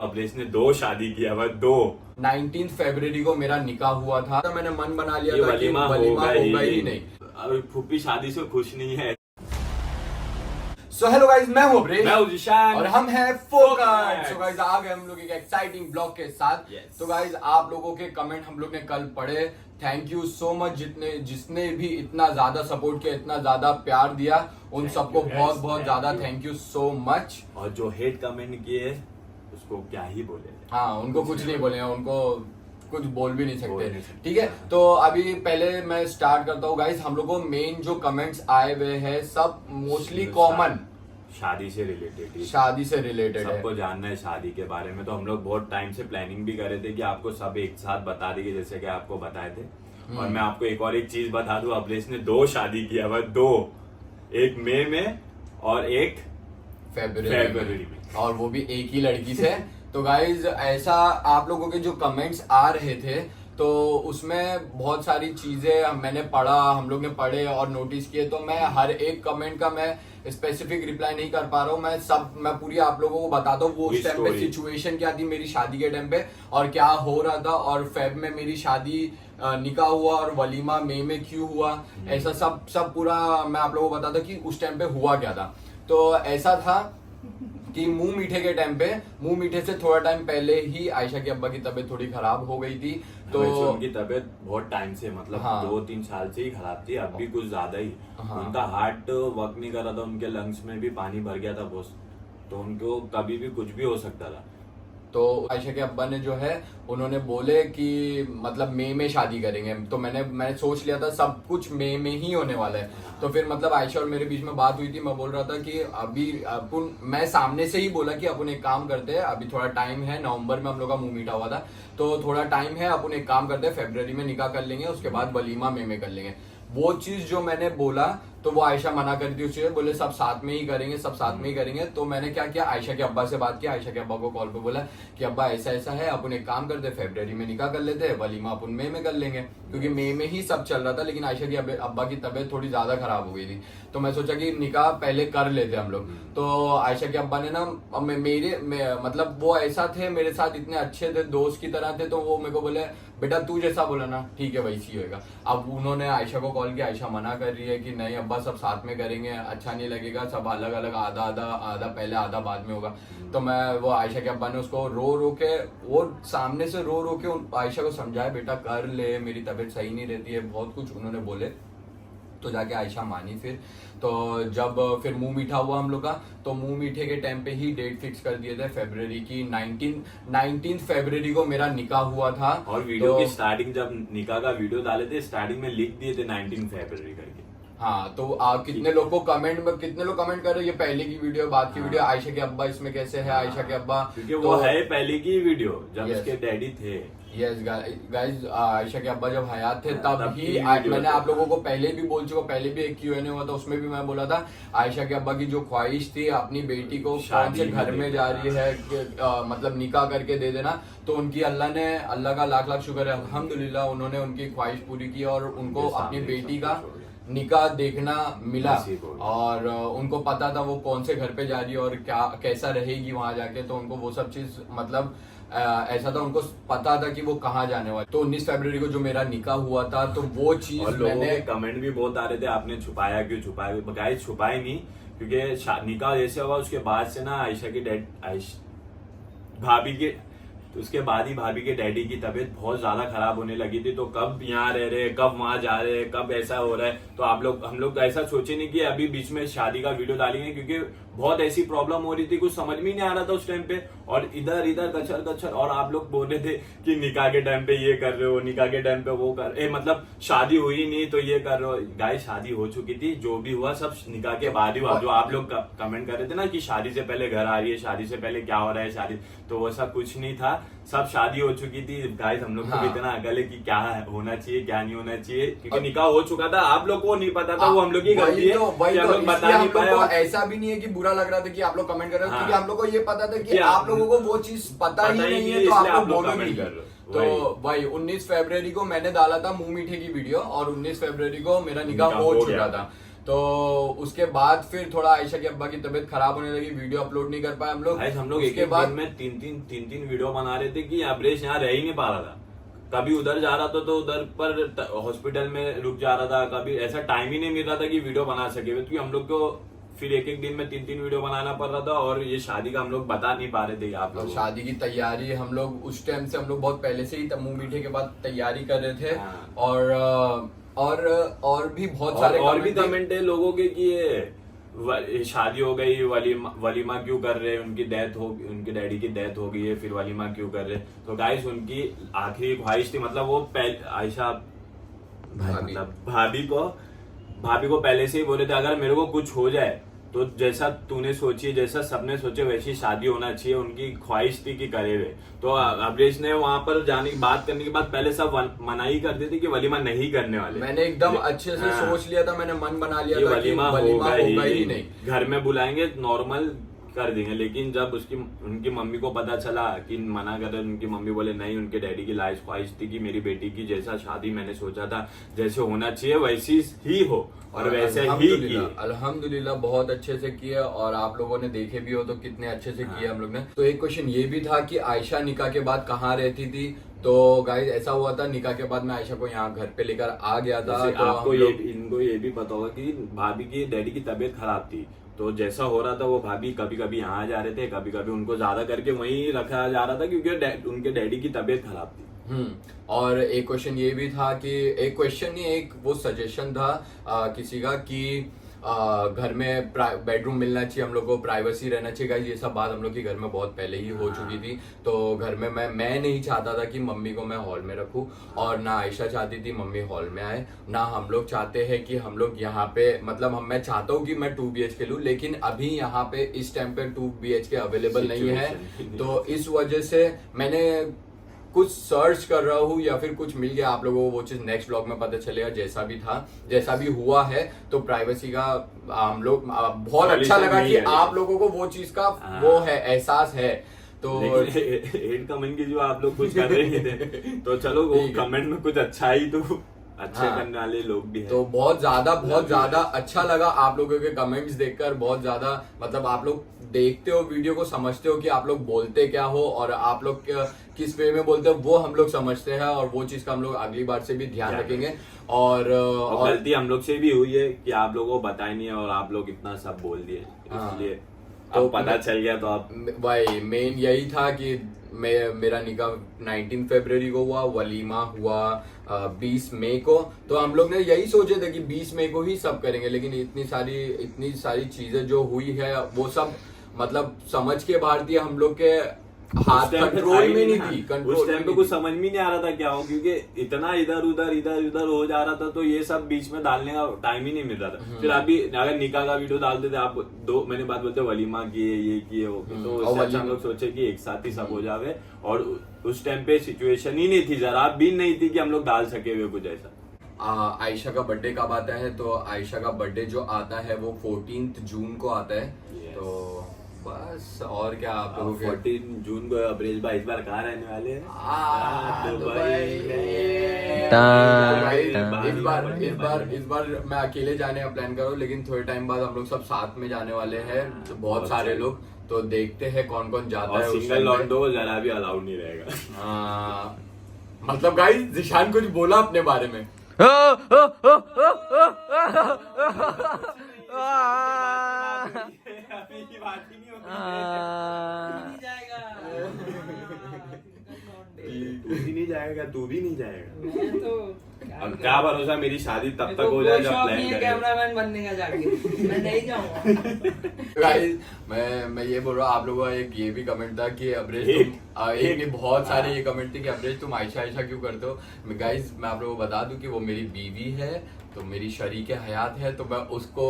अभिलेष ने 2 शादी किया हुआ, 2। 19 फरवरी को मेरा निकाह हुआ था। तो मैंने मन बना लिया ये था कि वलीमा होगा ही नहीं। अभी फूफी शादी से खुश नहीं है। सो हेलो गाइस, मैं हूं अभिलेष, मैं हूं जिशान और हम हैं फोकस। सो गाइस आ गए हम लोग एक एक्साइटिंग ब्लॉग के साथ। Yes. तो गाइस आप लोगों के कमेंट हम लोग ने कल पढ़े। थैंक यू सो मच जिसने भी इतना ज्यादा सपोर्ट किया, इतना ज्यादा प्यार दिया, उन सबको बहुत बहुत ज्यादा थैंक यू सो मच। और जो हेट कमेंट किए उसको क्या ही बोले। हाँ, उनको कुछ नहीं बोले, उनको कुछ बोल भी नहीं सकते। ठीक है, हाँ। तो अभी पहले मैं स्टार्ट करता हूँ गाइस। हम लोग को मेन जो कमेंट्स आए हुए हैं सब मोस्टली कॉमन शादी से रिलेटेड है। सबको जानना है शादी के बारे में। तो हम लोग बहुत टाइम से प्लानिंग भी कर रहे थे कि आपको सब एक साथ बता देंगे, जैसे कि आपको बताए थे। और मैं आपको एक चीज बता दूं, अभिलेष ने 2 शादी किया हुआ, 2। एक मई में और एक फरवरी में, और वो भी एक ही लड़की से। तो गाइज ऐसा आप लोगों के जो कमेंट्स आ रहे थे तो उसमें बहुत सारी चीजें मैंने पढ़ा, हम लोग ने पढ़े और नोटिस किए। तो मैं हर एक कमेंट का मैं स्पेसिफिक रिप्लाई नहीं कर पा रहा हूँ। मैं पूरी आप लोगों को बताता हूँ वो उस टाइम पे सिचुएशन क्या थी मेरी शादी के टाइम पे, और क्या हो रहा था, और फेब में मेरी शादी निकाह हुआ, और वलीमा मई में क्यों हुआ, ऐसा सब पूरा मैं आप लोगों को बताता कि उस टाइम पे हुआ क्या था। तो ऐसा था कि मुंह मीठे के टाइम पे, मुंह मीठे से थोड़ा टाइम पहले ही आयशा के अब्बा की तबीयत थोड़ी खराब हो गई थी। तो उनकी तबीयत बहुत टाइम से, मतलब 2-3 साल से ही खराब थी, अब भी कुछ ज्यादा ही। उनका हार्ट वर्क नहीं कर रहा था, उनके लंग्स में भी पानी भर गया था बहुत। तो उनको कभी भी कुछ भी हो सकता था। तो आयशा के अब्बा ने जो है उन्होंने बोले कि मतलब मई में शादी करेंगे। तो मैंने सोच लिया था सब कुछ मई में ही होने वाला है। तो फिर मतलब आयशा और मेरे बीच में बात हुई थी। मैं बोल रहा था कि अभी मैं सामने से ही बोला कि अपन एक काम करते हैं, अभी थोड़ा टाइम है, नवंबर में हम लोग का मुंह मीठा हुआ था, तो थोड़ा टाइम है, अपन एक काम करते हैं, फरवरी में निकाह कर लेंगे, उसके बाद वलीमा मई में कर लेंगे। वो चीज जो मैंने बोला तो वो आयशा मना कर दी, उससे बोले सब साथ में ही करेंगे, सब साथ में ही करेंगे। तो मैंने क्या किया, आयशा के अब्बा से बात किया, आयशा के अब्बा को कॉल पे बोला कि अब्बा ऐसा ऐसा है, अपन एक काम करते, फरवरी में निकाह कर लेते, वलीमा अपन मई में कर लेंगे, क्योंकि मई में ही सब चल रहा था। लेकिन आयशा के अब्बा की तबीयत थोड़ी ज्यादा खराब हो गई थी, तो मैं सोचा कि निकाह पहले कर लेते हम लोग। तो आयशा के अब्बा ने ना मतलब वो ऐसा थे मेरे साथ, इतने अच्छे थे, दोस्त की तरह थे। तो वो मेरे को बोले बेटा तू जैसा बोला ना ठीक है वैसी होएगा। अब उन्होंने आयशा को कॉल किया, आयशा मना कर रही है कि नहीं अब्बा सब साथ में करेंगे, अच्छा नहीं लगेगा, सब अलग अलग, आधा पहले आधा बाद में होगा। तो मैं वो आयशा के अब्बा ने उसको रो के, वो सामने से रो के आयशा को समझाया बेटा कर ले, मेरी तबीयत सही नहीं रहती है, बहुत कुछ उन्होंने बोले। तो जाके आयशा मानी। तो जब फिर मुंह मीठा हुआ हम लोग का, तो मुंह मीठे के टाइम पे ही डेट फिक्स कर दिए थे फरवरी की। 19 फरवरी को मेरा निकाह हुआ था। और वीडियो की स्टार्टिंग, जब निकाह का वीडियो डाले थे, स्टार्टिंग में लिख दिए थे 19 फरवरी करके। हाँ, तो कितने लोग कमेंट कर रहे हैं, ये पहले की वीडियो, बाद की वीडियो, आयशा के अब्बा इसमें कैसे है, आयशा के अब्बा, क्योंकि वो है पहले की वीडियो जब उसके डैडी थे। यस गाइज, आयशा के अब्बा जब हयात थे तब ही मैंने आप लोगों को पहले भी बोल चुका, पहले भी एक Q&A हुआ था, उसमें भी मैं बोला था आयशा के अब्बा की जो ख्वाहिश थी अपनी बेटी को कौन से घर में जा रही है मतलब निकाह करके दे देना। तो उनकी अल्लाह का लाख लाख शुक्र है, अल्हम्दुलिल्लाह, उन्होंने उनकी ख्वाहिश पूरी की और उनको अपनी बेटी का निकाह देखना मिला। और उनको पता था वो कौन से घर पे जा रही है और क्या कैसा रहेगी वहां जाके। तो उनको वो सब चीज मतलब ऐसा था, उनको पता था कि वो कहाँ जाने वाले। तो 19 फरवरी को जो मेरा निकाह हुआ था, तो वो चीज मैंने, कमेंट भी बहुत आ रहे थे आपने छुपाया क्यों, गाइस छुपाए नहीं, क्योंकि निकाह जैसे हुआ उसके बाद से ना आयशा की भाभी के, तो उसके बाद ही भाभी के डैडी की तबीयत बहुत ज्यादा खराब होने लगी थी। तो कब यहाँ रह रहे, कब वहां जा रहे, कब ऐसा हो रहा है। तो हम लोग ऐसा सोचे नहीं कि अभी बीच में शादी का वीडियो डालेंगे, क्योंकि बहुत ऐसी प्रॉब्लम हो रही थी, कुछ समझ में नहीं आ रहा था उस टाइम पे। और इधर कचर, और आप लोग बोल रहे थे कि निकाह के टाइम पे ये कर रहे हो, निकाह के टाइम पे वो कर मतलब शादी हुई नहीं तो ये कर रहे हो। गाइस शादी हो चुकी थी, जो भी हुआ सब निकाह के बाद ही हुआ। जो आप लोग कमेंट कर रहे थे ना कि शादी से पहले घर आ रही है, शादी से पहले क्या हो रहा है शादी, तो वैसा कुछ नहीं था, सब शादी हो चुकी थी। गाइस हम लोग को इतना अकल है कि क्या होना चाहिए क्या नहीं होना चाहिए, क्योंकि निकाह हो चुका था, आप लोग को नहीं पता था, वो हम लोग की गलती है, हम लोग बता नहीं पाए। ऐसा भी नहीं है कि बुरा लग रहा था कि आप लोग कमेंट कर रहे हो, क्योंकि हम लोग को ये पता था कि आप लोगों को वो चीज पता ही नहीं है, तो आप लोग बोलो नहीं। तो भाई 19 फरवरी को मैंने डाला था मुंह मीठे की वीडियो, और 19 फरवरी को मेरा निकाह हो चुका था। तो उसके बाद फिर थोड़ा आयशा के अब्बा की तबीयत खराब होने लगी, वीडियो अपलोड नहीं कर पाए हम लोग। भाई हम लोग एक उसके एक बाद दिन में तीन वीडियो बना रहे थे कि अब्रेश यहाँ रह ही नहीं पा रहा था। कभी उधर जा रहा था तो उधर पर हॉस्पिटल में रुक जा रहा था, कभी ऐसा टाइम ही नहीं मिल रहा था कि वीडियो बना सके, क्योंकि हम लोग को फिर एक एक दिन में तीन वीडियो बनाना पड़ रहा था, और ये शादी का हम लोग बता नहीं पा रहे थे आप और लोग। शादी की तैयारी हम लोग उस टाइम से हम लोग बहुत पहले से ही मुंह मीठे के बाद तैयारी कर रहे थे। हाँ। और भी बहुत सारे और भी comment थे। कमेंट है लोगों के कि ये शादी हो गई, वलीमा क्यों कर रहे हैं, उनकी डेथ हो, उनके डैडी की डेथ हो गई है, फिर वलीमा क्यों कर रहे हैं। तो गाइस उनकी आखिरी ख्वाहिश थी, मतलब वो आयशा भाभी। मतलब भाभी को पहले से ही बोले थे अगर मेरे को कुछ हो जाए तो जैसा तूने सोची, जैसा सबने सोचे वैसी शादी होना चाहिए, उनकी ख्वाहिश थी कि करे हुए। तो अब्रेश ने वहां पर जाने की बात करने के बाद पहले सब मनाही कर दी थी कि वलीमा नहीं करने वाले। मैंने एकदम अच्छे से हाँ। सोच लिया था, मैंने मन बना लिया ये था कि वलीमा होगा ही नहीं। घर में बुलाएंगे, नॉर्मल कर देंगे। लेकिन जब उनकी मम्मी को पता चला कि मना कर रहे, उनकी मम्मी बोले नहीं, उनके डैडी की लाइफ ख्वाहिश थी कि मेरी बेटी की जैसा शादी मैंने सोचा था, जैसे होना चाहिए वैसी ही हो, और वैसे ही की। अल्हम्दुलिल्लाह बहुत अच्छे से किया, और आप लोगों ने देखे भी हो तो कितने अच्छे से किया हम लोग ने। तो एक क्वेश्चन ये भी था कि आयशा निकाह के बाद कहाँ रहती थी। तो गाइस ऐसा हुआ था, निकाह के बाद मैं आयशा को यहाँ घर पे लेकर आ गया था। तो आपको इनको ये भी पता होगा कि भाभी की डैडी की तबीयत खराब थी, तो जैसा हो रहा था वो भाभी कभी कभी यहाँ जा रहे थे, कभी कभी उनको ज्यादा करके वहीं रखा जा रहा था, क्योंकि उनके डैडी की तबीयत खराब थी। और एक क्वेश्चन ये भी था कि एक क्वेश्चन नहीं, एक वो सजेशन था किसी का कि घर में बेडरूम मिलना चाहिए, हम लोग को प्राइवेसी रहना चाहिए। गाइस ये सब बात हम लोग के घर में बहुत पहले ही हो चुकी थी। तो घर में मैं नहीं चाहता था कि मम्मी को मैं हॉल में रखूं, और ना आयशा चाहती थी मम्मी हॉल में आए, ना हम लोग चाहते हैं कि हम लोग यहाँ पे, मतलब मैं चाहता हूँ कि मैं 2 BHK लूं, लेकिन अभी यहाँ पे इस टाइम पे 2 BHK अवेलेबल नहीं है। तो इस वजह से मैंने कुछ सर्च कर रहा हूँ या फिर कुछ मिल गया, आप लोगों को वो चीज नेक्स्ट ब्लॉग में पता चलेगा। जैसा भी था, जैसा भी हुआ है, तो प्राइवेसी का हम लोग बहुत अच्छा लगा कि आप लोगों को वो चीज का वो है, एहसास है। तो हेड कमेंट की जो आप लोग कुछ कर रहे थे तो चलो वो कमेंट में कुछ अच्छा ही तो अच्छे करने वाले लोग भी हैं। तो बहुत ज्यादा अच्छा लगा आप लोगों के कमेंट्स देखकर। बहुत ज्यादा मतलब आप लोग देखते हो वीडियो को, समझते हो कि आप लोग बोलते क्या हो और आप लोग किस वे में बोलते हो, वो हम लोग समझते हैं, और वो चीज का हम लोग अगली बार से भी ध्यान रखेंगे। और गलती हम लोग से भी हुई है कि आप लोगों को बताया नहीं है और आप लोग इतना सब बोल दिए, इसलिए तो पता चल गया। तो आप भाई मेन यही था कि मेरा निकाह 19 फरवरी को हुआ, वलीमा हुआ 20 मई को। तो हम लोग ने यही सोचे थे कि 20 मई को ही सब करेंगे, लेकिन इतनी सारी चीजें जो हुई है वो सब मतलब समझ के बाहर थी, हम लोग के हाथ कंट्रोल में नहीं थी। उस टाइम पे कुछ समझ में नहीं आ रहा था क्या हो, क्योंकि इतना इधर उधर हो जा रहा था, तो ये सब बीच में डालने का टाइम ही नहीं मिल रहा था। फिर अभी अगर निकाह का वीडियो डालते थे आप, दो मैंने बात बोलते वलीमा किए, ये किए, वो किए, तो उससे हम लोग सोचे कि एक साथ ही सब हो जावे। और उस टाइम पे सिचुएशन ही नहीं थी, जरा भी नहीं थी कि हम लोग डाल सके हुए कुछ ऐसा। आयशा का बर्थडे कब आता है? तो आयशा का बर्थडे जो आता है वो 14 जून को आता है। तो बस और क्या आप लोगों के 14 जून को अब्रेश भाई इस बार कहाँ रहने वाले हैं? इस बार मैं अकेले जाने का प्लान कर रहा हूँ, लेकिन थोड़े टाइम बाद हम लोग सब साथ में जाने वाले हैं, तो बहुत सारे लोग। तो देखते हैं कौन कौन जाता है। सिंगल लॉन्डो जरा भी अलाउड नहीं रहेगा। मतलब गाइस जिशान कुछ बोला अपने बारे में। अभी की बात ही नहीं तू भी नहीं जाएगा। अब क्या भरोसा मेरी शादी तब तक हो जाए जब प्लान करें। कैमरामैन बनने का जाके मैं नहीं जाऊंगा। गाइस मैं ये बोल रहा हूँ, आप लोगों का एक ये भी कमेंट था कि अब्रेश एक नहीं बहुत सारे ये कमेंट थे कि अब्रेश तुम आयशा क्यों करते हो। गाइस मैं आप लोगों को बता दूं कि वो मेरी बीवी है, तो मेरी शरीक हयात है, तो मैं उसको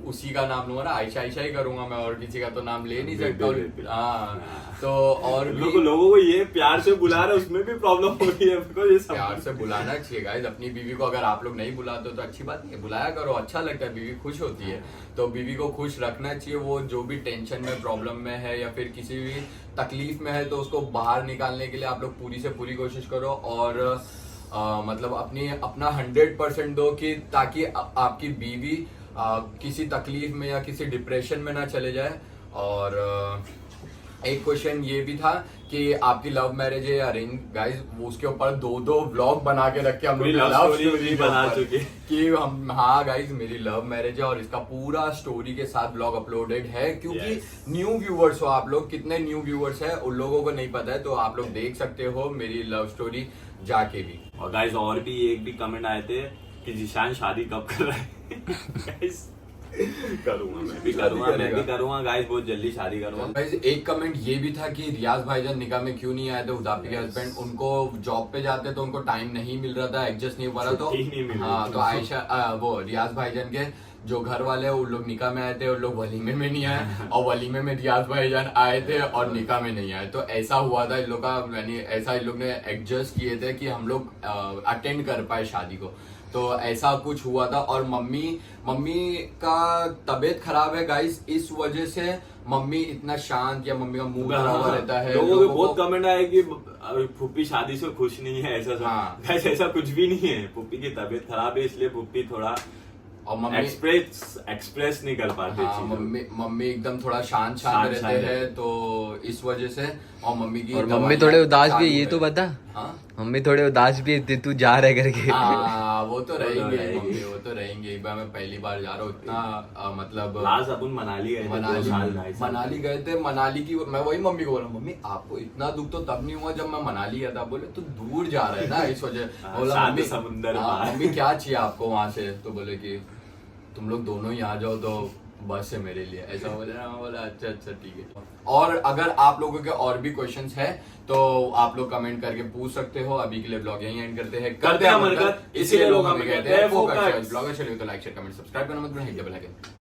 उसी का नाम लूंगा ना, आयशा ही करूंगा मैं, और किसी का तो नाम ले नहीं सकता। हाँ तो और लोगों को ये प्यार से बुला रहे उसमें भी प्रॉब्लम हो रही है। प्यार से बुलाना चाहिए गाइस अपनी बीवी को। अगर आप लोग नहीं बुलाते तो अच्छी बात नहीं है, बुलाया करो, अच्छा लगता है, बीवी खुश होती है। तो बीवी को खुश रखना चाहिए। वो जो भी टेंशन में, प्रॉब्लम में है या फिर किसी भी तकलीफ में है, तो उसको बाहर निकालने के लिए आप लोग पूरी से पूरी कोशिश करो, और मतलब अपना 100% दो कि ताकि आपकी बीवी किसी तकलीफ में या किसी डिप्रेशन में ना चले जाए। और एक क्वेश्चन ये भी था कि आपकी लव मैरिज है या अरेंज, गाइस उसके ऊपर 2 व्लॉग बना के रखे हम लोग पूरी love लव story स्टोरी बना चुके कि हम, हाँ गाइस मेरी लव मैरिज है और इसका पूरा स्टोरी के साथ व्लॉग अपलोडेड है, क्योंकि Yes. न्यू व्यूवर्स हो आप लोग, कितने न्यू व्यूवर्स है उन लोगों को नहीं पता है, तो आप लोग देख सकते हो मेरी लव स्टोरी जाके भी। और गाइस और भी एक भी कमेंट आए थे कि जिशान शादी कब कर रहा है। Guys, करूंगा, मैं भी करूंगा गाइस, बहुत जल्दी शादी करूंगा। गाइस एक कमेंट ये भी था कि रियाज भाईजान निकाह में क्यों नहीं आए थे, हुदाफी के हस्बैंड, उनको जॉब पे जाते तो उनको टाइम नहीं मिल रहा था, एडजस्ट नहीं हो पा रहा, तो छुट्टी नहीं मिल रही हाँ थी। तो आयशा वो रियाज भाईजान के जो घर वाले हैं उन लोग निकाह में आए थे, उन लोग वलीमे में नहीं आए, और वलीमे में रियाज भाईजान आए थे और निकाह में नहीं आए, तो ऐसा हुआ था इन लोग का, यानी ऐसा इन लोग ने एडजस्ट किए थे कि हम लोग अटेंड कर पाए शादी को, तो ऐसा कुछ हुआ था। और मम्मी का तबीयत खराब है गाइस, इस वजह से मम्मी इतना शांत या मम्मी का मुंह भरा हुआ रहता है। लोगों के बहुत कमेंट आए कि फुप्पी शादी से खुश नहीं है, ऐसा सब। हाँ। गाइस ऐसा कुछ भी नहीं है, फुप्पी की तबीयत खराब है इसलिए फुप्पी थोड़ा और मम्मी एक्सप्रेस नहीं कर पाते हाँ, चीजों। मम्मी एकदम थोड़ा शांत रहते हैं, तो इस वजह से। और मम्मी की और मम्मी दवाइयाँ थोड़े उदास भी है, चालू ये तो बता। हाँ मम्मी थोड़े उदास भी है, तू जा रहे करके। हाँ, वो तो रहेंगे रहेंगे। मम्मी, वो तो रहेंगे। एक बार मैं पहली बार जा रहा हूँ, इतना मतलब लास्ट अपन मनाली गए थे, 2 साल, 2.5 साल। मनाली गए थे। मनाली की मैं वही मम्मी को बोला, मम्मी आपको इतना दुख तो तब नहीं हुआ जब मैं मनाली गया था। बोले तू दूर जा रहा है ना इस वजह। बोला शांत मम्मी समुंदर हाँ, पार। मम्मी क्या चाहिए आपको वहां से, तो बोले कि तुम लोग दोनों ही आ जाओ तो बस है मेरे लिए, ऐसा बोले ना। बोला अच्छा ठीक है। और अगर आप लोगों के और भी क्वेश्चंस हैं तो आप लोग कमेंट करके पूछ सकते हो। अभी के लिए ब्लॉग यहीं एंड करते हैं, करते हैं मरकत, इसीलिए लोग हमें कहते हैं फोकस। ब्लॉग अच्छा लगे तो लाइक शेयर कमेंट सब्सक्राइब करना मत भूलना, हिट द बेल आइकन।